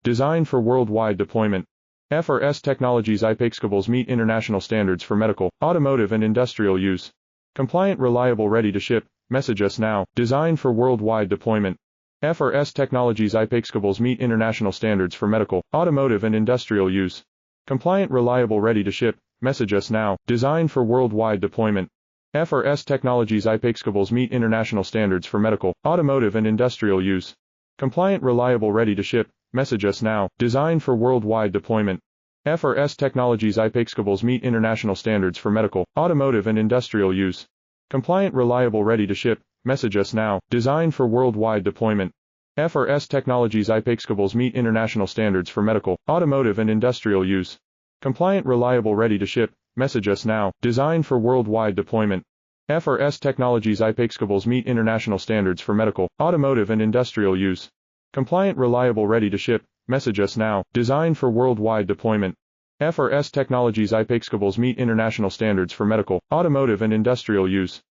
designed for worldwide deployment. FRS Technologies Cables meet international standards for medical, automotive and industrial use. Compliant, reliable, ready to ship. Message us now. Designed for worldwide deployment. FRS Technologies Cables meet international standards for medical, automotive and industrial use. Compliant, reliable, ready to ship. Message us now. Designed for worldwide deployment. FRS Technologies Cables meet international standards for medical, automotive and industrial use. Compliant, reliable, ready to ship. Message us now. Designed for worldwide deployment. FRS Technologies Cables meet international standards for medical, automotive and industrial use. Compliant, reliable, ready to ship. Message us now. Designed for worldwide deployment. FRS Technologies Cables meet international standards for medical, automotive and industrial use. Compliant, reliable, ready to ship. Message us now. Designed for worldwide deployment. FRS Technologies Cables meet international standards for medical, automotive and industrial use. Compliant, reliable, ready to ship. Message us now. Designed for worldwide deployment. FRS Technologies Cables meet international standards for medical, automotive and industrial use.